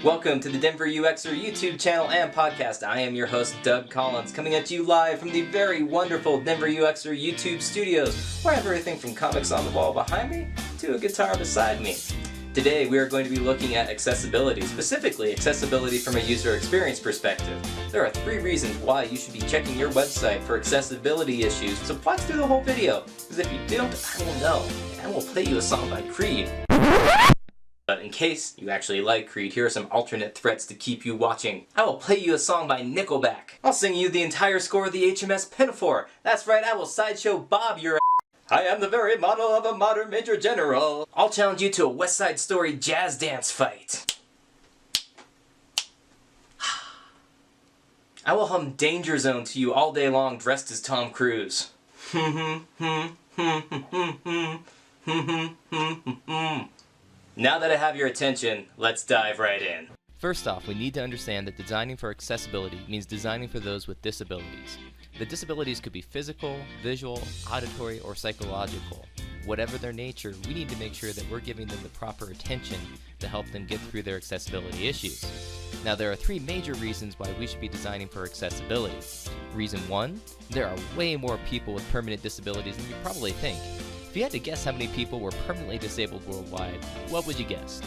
Welcome to the DenverUXer YouTube channel and podcast. I am your host, Doug Collins, coming at you live from the very wonderful DenverUXer YouTube studios, where I have everything from comics on the wall behind me to a guitar beside me. Today we are going to be looking at accessibility, specifically accessibility from a user experience perspective. There are 3 reasons why you should be checking your website for accessibility issues, so watch through the whole video, because if you don't, I will know, and I will play you a song by Creed. But in case you actually like Creed, here are some alternate threats to keep you watching. I will play you a song by Nickelback. I'll sing you the entire score of the HMS Pinafore. That's right, I will sideshow Bob your I am the very model of a modern Major General. I'll challenge you to a West Side Story jazz dance fight. I will hum Danger Zone to you all day long dressed as Tom Cruise. Now that I have your attention, let's dive right in. First off, we need to understand that designing for accessibility means designing for those with disabilities. The disabilities could be physical, visual, auditory, or psychological. Whatever their nature, we need to make sure that we're giving them the proper attention to help them get through their accessibility issues. Now, there are 3 major reasons why we should be designing for accessibility. Reason 1, there are way more people with permanent disabilities than you probably think. If you had to guess how many people were permanently disabled worldwide, what would you guess?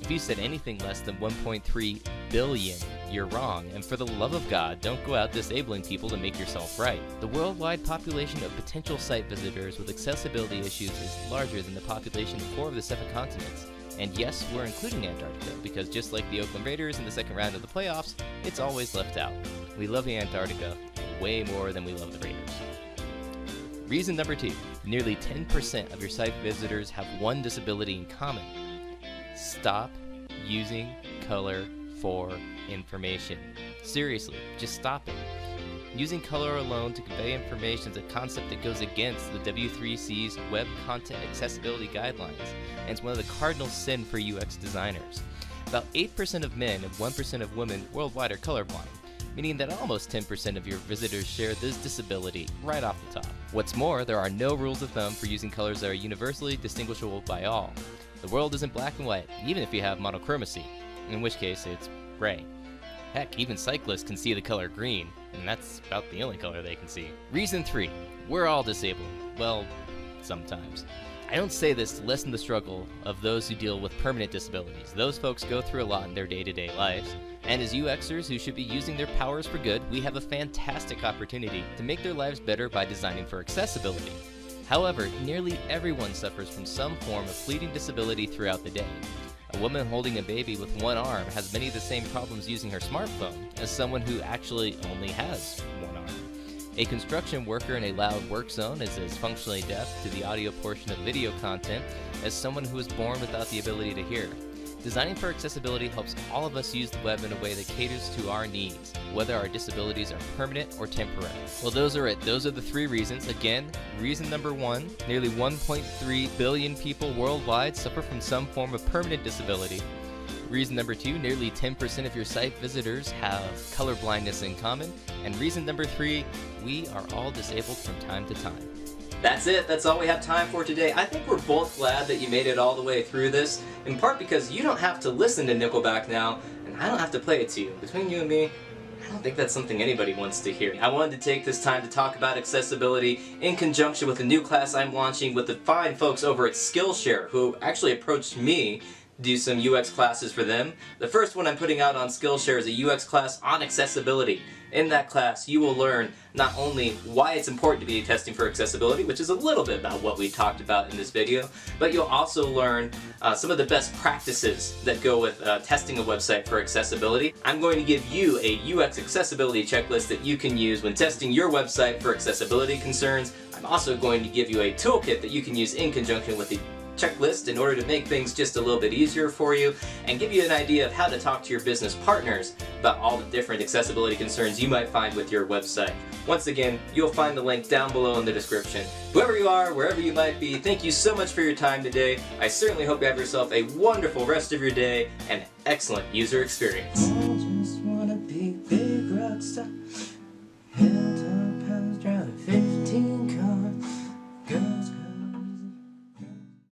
If you said anything less than 1.3 billion, you're wrong, and for the love of God, don't go out disabling people to make yourself right. The worldwide population of potential site visitors with accessibility issues is larger than the population of 4 of the 7 continents. And yes, we're including Antarctica, because just like the Oakland Raiders in the second round of the playoffs, it's always left out. We love Antarctica way more than we love the Raiders. Reason number 2, nearly 10% of your site visitors have one disability in common. Stop using color for information. Seriously, just stop it. Using color alone to convey information is a concept that goes against the W3C's Web Content Accessibility Guidelines, and it's one of the cardinal sins for UX designers. About 8% of men and 1% of women worldwide are colorblind, meaning that almost 10% of your visitors share this disability right off the top. What's more, there are no rules of thumb for using colors that are universally distinguishable by all. The world isn't black and white, even if you have monochromacy, in which case it's gray. Heck, even cyclists can see the color green, and that's about the only color they can see. Reason 3, we're all disabled. Well, sometimes. I don't say this to lessen the struggle of those who deal with permanent disabilities. Those folks go through a lot in their day-to-day lives. And as UXers who should be using their powers for good, we have a fantastic opportunity to make their lives better by designing for accessibility. However, nearly everyone suffers from some form of fleeting disability throughout the day. A woman holding a baby with one arm has many of the same problems using her smartphone as someone who actually only has one arm. A construction worker in a loud work zone is as functionally deaf to the audio portion of video content as someone who was born without the ability to hear. Designing for accessibility helps all of us use the web in a way that caters to our needs, whether our disabilities are permanent or temporary. Well, those are it. Those are the 3 reasons. Again, reason number 1, nearly 1.3 billion people worldwide suffer from some form of permanent disability. Reason number 2, nearly 10% of your site visitors have color blindness in common. And reason number 3, we are all disabled from time to time. That's it. That's all we have time for today. I think we're both glad that you made it all the way through this, in part because you don't have to listen to Nickelback now, and I don't have to play it to you. Between you and me, I don't think that's something anybody wants to hear. I wanted to take this time to talk about accessibility in conjunction with a new class I'm launching with the fine folks over at Skillshare, who actually approached me to do some UX classes for them. The first one I'm putting out on Skillshare is a UX class on accessibility. In that class, you will learn not only why it's important to be testing for accessibility, which is a little bit about what we talked about in this video, but you'll also learn some of the best practices that go with testing a website for accessibility. I'm going to give you a UX accessibility checklist that you can use when testing your website for accessibility concerns. I'm also going to give you a toolkit that you can use in conjunction with the checklist in order to make things just a little bit easier for you and give you an idea of how to talk to your business partners about all the different accessibility concerns you might find with your website. Once again, you'll find the link down below in the description. Whoever you are, wherever you might be, thank you so much for your time today. I certainly hope you have yourself a wonderful rest of your day and excellent user experience. I just wanna be big rock star.